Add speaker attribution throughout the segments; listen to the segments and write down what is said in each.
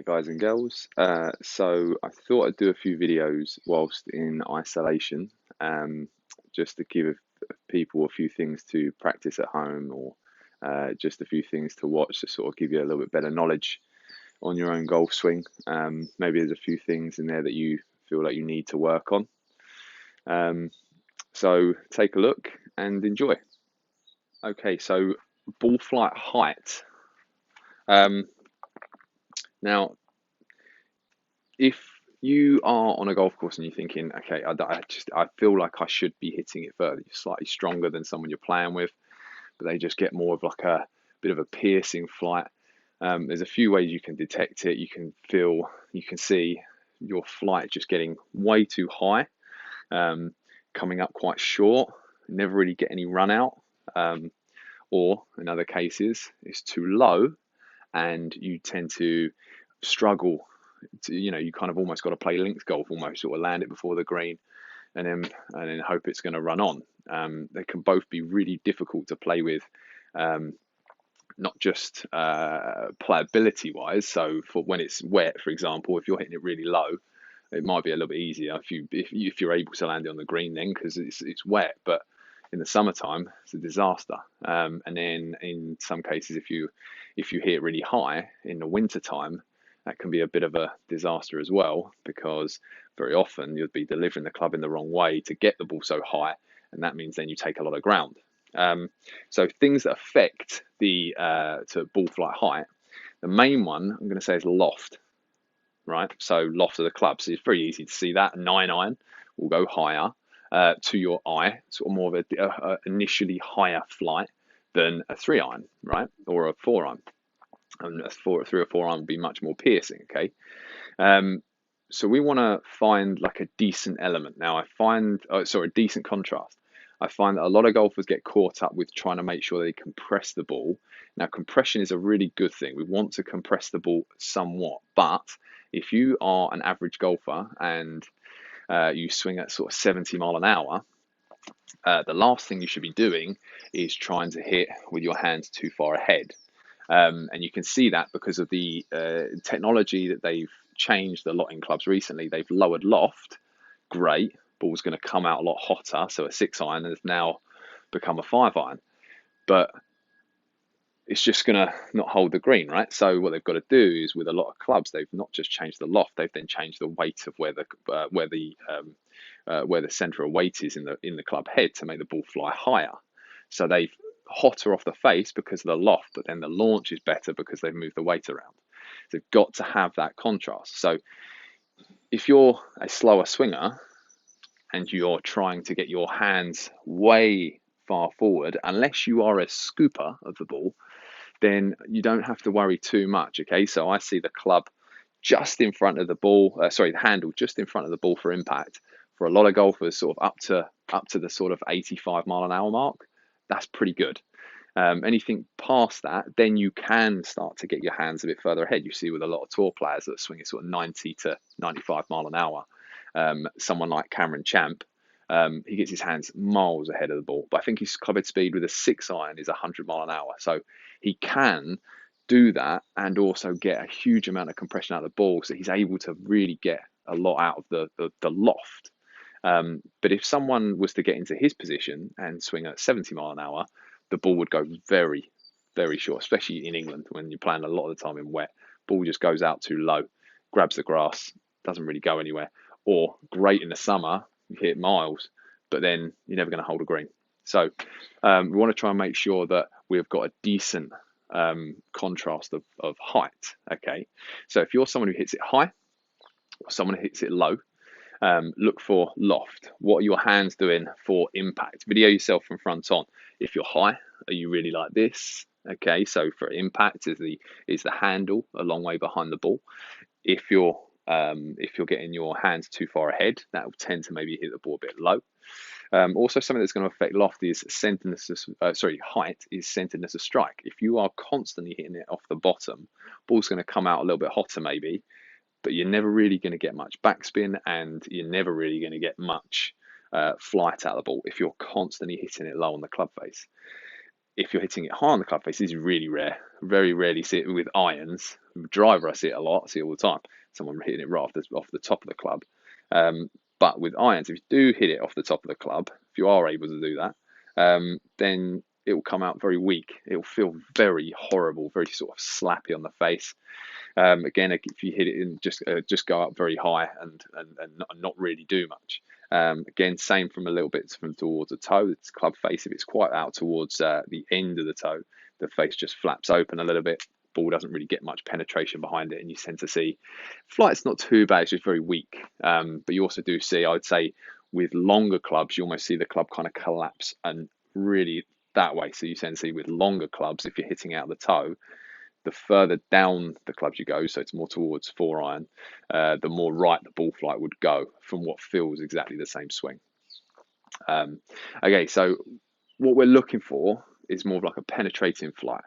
Speaker 1: guys and girls. So I thought I'd do a few videos whilst in isolation, just to give people a few things to practice at home, or just a few things to watch to sort of give you a little bit better knowledge on your own golf swing. Maybe there's a few things in there that you feel like you need to work on. So take a look and enjoy. Okay, so ball flight height. Now, if you are on a golf course and you're thinking, okay, I feel like I should be hitting it further, you're slightly stronger than someone you're playing with, but they just get more of like a bit of a piercing flight. There's a few ways you can detect it. You can see your flight just getting way too high, coming up quite short, never really get any run out, or in other cases, it's too low and you tend to struggle to, you kind of almost got to play links golf, almost sort of land it before the green and then hope it's going to run on. They can both be really difficult to play with, not just playability wise. So for when it's wet, for example, if you're hitting it really low, it might be a little bit easier if you're able to land it on the green then, because it's wet. But in the summertime, it's a disaster. And then in some cases, if you hit it really high in the winter time, that can be a bit of a disaster as well, because very often you'll be delivering the club in the wrong way to get the ball so high, and that means then you take a lot of ground. So things that affect the to ball flight height, the main one I'm going to say is loft, right? So loft of the club. So it's very easy to see that 9-iron will go higher to your eye, sort of more of a initially higher flight than a 3-iron, right, or a 4-iron. And a 3 or 4-iron would be much more piercing. Okay, so we want to find like a decent element. Now a decent contrast. I find that a lot of golfers get caught up with trying to make sure they compress the ball. Now, compression is a really good thing. We want to compress the ball somewhat, but if you are an average golfer and you swing at sort of 70 mile an hour, the last thing you should be doing is trying to hit with your hands too far ahead. And you can see that because of the technology that they've changed a lot in clubs recently. They've lowered loft. Great. Ball's going to come out a lot hotter. So a 6-iron has now become a 5-iron. But it's just going to not hold the green, right? So what they've got to do is, with a lot of clubs, they've not just changed the loft, they've then changed the weight of where the center of weight is in the club head to make the ball fly higher. So they've hotter off the face because of the loft, but then the launch is better because they've moved the weight around. So they've got to have that contrast. So if you're a slower swinger and you're trying to get your hands way far forward, unless you are a scooper of the ball, then you don't have to worry too much. Okay, so I see the club just in front of the ball, the handle just in front of the ball for impact. For a lot of golfers, sort of up to the sort of 85 mile an hour mark, that's pretty good. Anything past that, then you can start to get your hands a bit further ahead. You see with a lot of tour players that swing at sort of 90 to 95 mile an hour. Someone like Cameron Champ, he gets his hands miles ahead of the ball, but I think his club head speed with a 6-iron is 100 mile an hour. So he can do that and also get a huge amount of compression out of the ball, so he's able to really get a lot out of the loft. But if someone was to get into his position and swing at 70 mile an hour, the ball would go very, very short, especially in England when you're playing a lot of the time in wet. Ball just goes out too low, grabs the grass, doesn't really go anywhere. Or great in the summer, you hit miles, but then you're never going to hold a green. So we want to try and make sure that we've got a decent contrast of height. Okay, so if you're someone who hits it high or someone who hits it low, look for loft. What are your hands doing for impact? Video yourself from front on. If you're high, are you really like this? Okay, so for impact is the handle a long way behind the ball. If you're getting your hands too far ahead, that will tend to maybe hit the ball a bit low. Also, something that's going to affect loft is height is centeredness of strike. If you are constantly hitting it off the bottom, ball's going to come out a little bit hotter maybe, but you're never really going to get much backspin and you're never really going to get much flight out of the ball if you're constantly hitting it low on the club face. if you're hitting it high on the club face, this is really rare. Very rarely see it with irons. Driver, I see it a lot. I see it all the time. Someone hitting it right off the top of the club. But with irons, if you do hit it off the top of the club, if you are able to do that, then it will come out very weak. It will feel very horrible, very sort of slappy on the face. Again, if you hit it and just go up very high and not really do much. Again, same from a little bit from towards the toe. It's club face. If it's quite out towards the end of the toe, the face just flaps open a little bit. Ball doesn't really get much penetration behind it, and you tend to see flight's not too bad. It's just very weak. But you also do see, I would say, with longer clubs, you almost see the club kind of collapse and really that way. So you tend to see with longer clubs, if you're hitting out the toe, the further down the clubs you go, so it's more towards 4-iron, the more right the ball flight would go from what feels exactly the same swing. Okay, so what we're looking for is more of like a penetrating flight.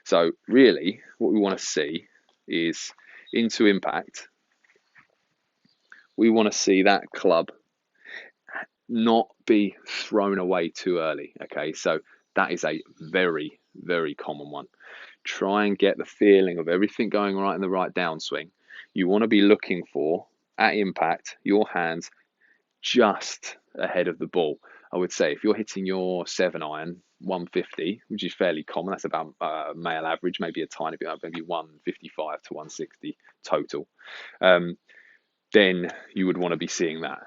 Speaker 1: So really, what we want to see is into impact. We want to see that club not be thrown away too early. Okay, so that is a very, very common one. Try and get the feeling of everything going right in the right downswing. You want to be looking for, at impact, your hands just ahead of the ball. I would say if you're hitting your 7-iron 150, which is fairly common, that's about male average, maybe a tiny bit, maybe 155 to 160 total, then you would want to be seeing that.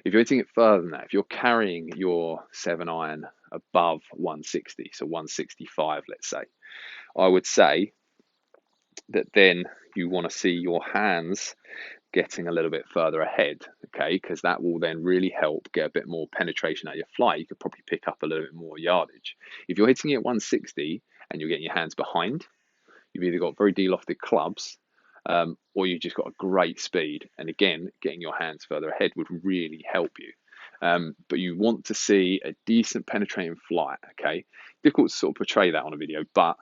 Speaker 1: If you're hitting it further than that, if you're carrying your 7-iron above 160, so 165, let's say, I would say that then you want to see your hands getting a little bit further ahead, okay, because that will then really help get a bit more penetration out of your flight. You could probably pick up a little bit more yardage. If you're hitting it at 160 and you're getting your hands behind, you've either got very de-lofted clubs or you've just got a great speed. And again, getting your hands further ahead would really help you. But you want to see a decent penetrating flight, okay? Difficult to sort of portray that on a video, but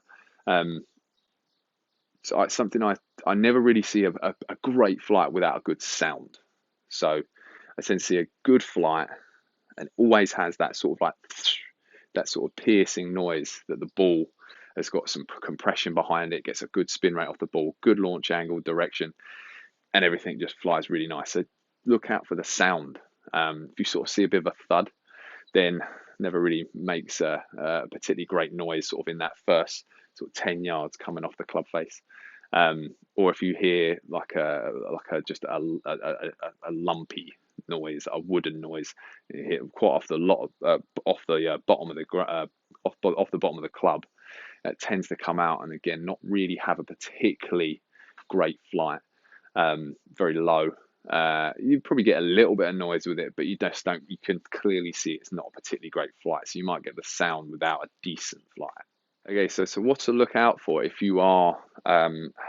Speaker 1: so it's something I never really see a great flight without a good sound. So I tend to see a good flight and always has that sort of like that sort of piercing noise that the ball has got some compression behind it, gets a good spin rate off the ball, good launch angle, direction, and everything just flies really nice. So look out for the sound. If you sort of see a bit of a thud, then never really makes a particularly great noise sort of in that first sort of 10 yards coming off the club face. Or if you hear like just a lumpy noise, a wooden noise, you hear quite off the bottom of the off the bottom of the club, it tends to come out and again not really have a particularly great flight, very low. You probably get a little bit of noise with it, but you can clearly see it's not a particularly great flight, so you might get the sound without a decent flight. Okay, so what to look out for if you are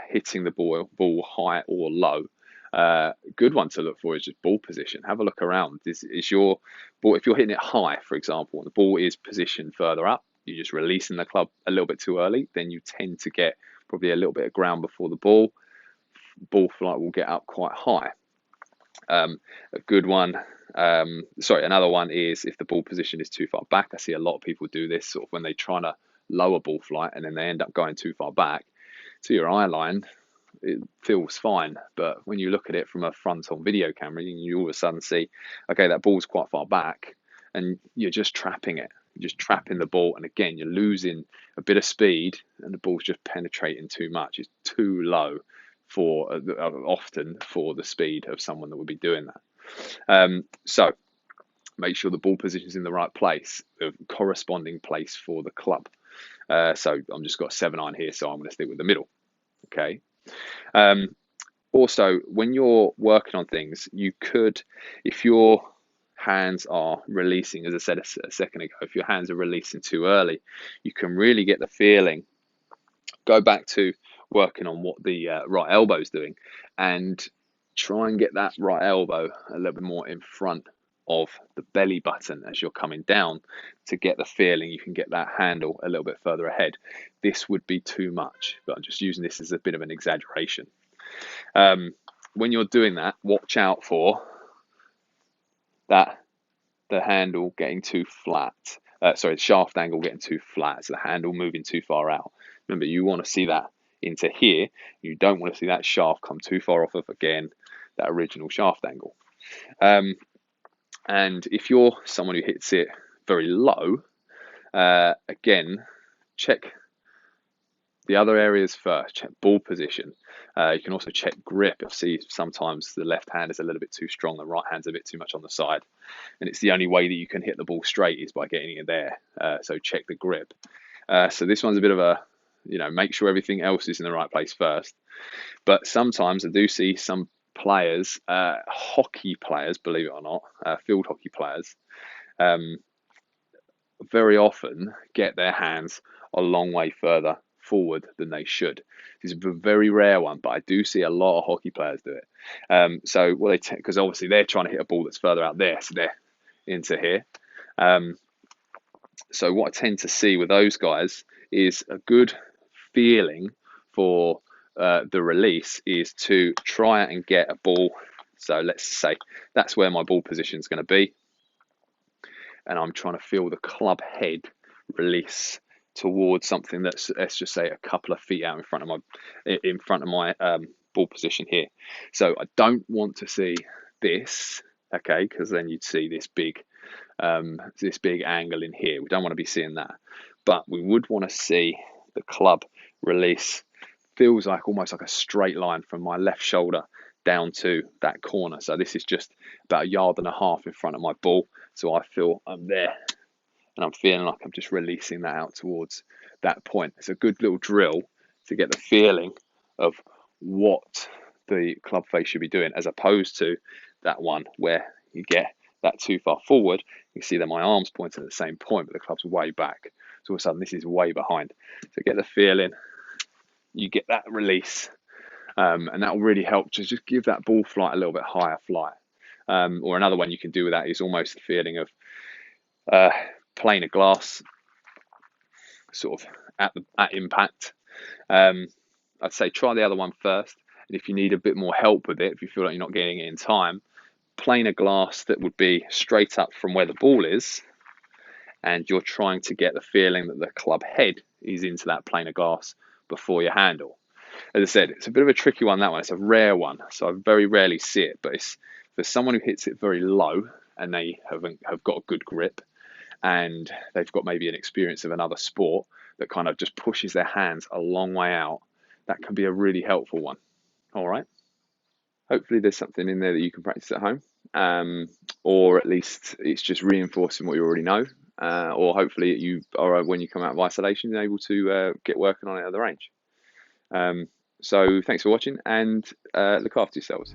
Speaker 1: hitting the ball high or low. Good one to look for is just ball position. Have a look around. Is your ball, if you're hitting it high, for example, and the ball is positioned further up, you're just releasing the club a little bit too early, then you tend to get probably a little bit of ground before the ball. Ball flight will get up quite high. A good one, another one is if the ball position is too far back. I see a lot of people do this sort of when they're trying to lower ball flight and then they end up going too far back to your eye line. It feels fine, but when you look at it from a front-on video camera, you all of a sudden see, okay, that ball's quite far back, and you're just trapping it. You're just trapping the ball, and again, you're losing a bit of speed, and the ball's just penetrating too much. It's too low for often for the speed of someone that would be doing that. So make sure the ball position is in the right place, the corresponding place for the club. So I'm just got a 7-iron here, so I'm going to stick with the middle. Okay. Also, when you're working on things, you could, if your hands are releasing, as I said a second ago, if your hands are releasing too early, you can really get the feeling. Go back to working on what the right elbow is doing and try and get that right elbow a little bit more in front of the belly button as you're coming down to get the feeling you can get that handle a little bit further ahead. This would be too much, but I'm just using this as a bit of an exaggeration. When you're doing that, watch out for that the handle getting too flat. sorry, the shaft angle getting too flat, so the handle moving too far out. Remember, you want to see that into here. You don't want to see that shaft come too far off of, again, that original shaft angle. And if you're someone who hits it very low, again, check the other areas first. Check ball position. You can also check grip. You'll see sometimes the left hand is a little bit too strong, the right hand's a bit too much on the side. And it's the only way that you can hit the ball straight is by getting it there. So check the grip. So this one's a bit of a, make sure everything else is in the right place first. But sometimes I do see some players, hockey players, believe it or not, field hockey players, very often get their hands a long way further forward than they should. This is a very rare one, but I do see a lot of hockey players do it. So what they because obviously they're trying to hit a ball that's further out there, so they're into here. So what I tend to see with those guys is a good feeling for the release is to try and get a ball. So let's say that's where my ball position is going to be, and I'm trying to feel the club head release towards something that's, let's just say, a couple of feet out in front of my ball position here. So I don't want to see this, okay, because then you'd see this big angle in here. We don't want to be seeing that, but we would want to see the club release feels like almost like a straight line from my left shoulder down to that corner. So this is just about 1.5 yards in front of my ball. So I feel I'm there and I'm feeling like I'm just releasing that out towards that point. It's a good little drill to get the feeling of what the club face should be doing, as opposed to that one where you get that too far forward. You see that my arm's pointing at the same point, but the club's way back. So all of a sudden this is way behind. So get the feeling, you get that release, and that will really help to just give that ball flight a little bit higher flight. Or another one you can do with that is almost the feeling of playing a glass sort of at impact. I'd say try the other one first, and if you need a bit more help with it, if you feel like you're not getting it in time, plane a glass that would be straight up from where the ball is, and you're trying to get the feeling that the club head is into that plane of glass before your handle. As I said, it's a bit of a tricky one, that one. It's a rare one, so I very rarely see it, but it's for someone who hits it very low and they have got a good grip and they've got maybe an experience of another sport that kind of just pushes their hands a long way out, that can be a really helpful one. All right. Hopefully there's something in there that you can practice at home, or at least it's just reinforcing what you already know, or hopefully you are, when you come out of isolation, you're able to get working on it at the range. So thanks for watching, and look after yourselves.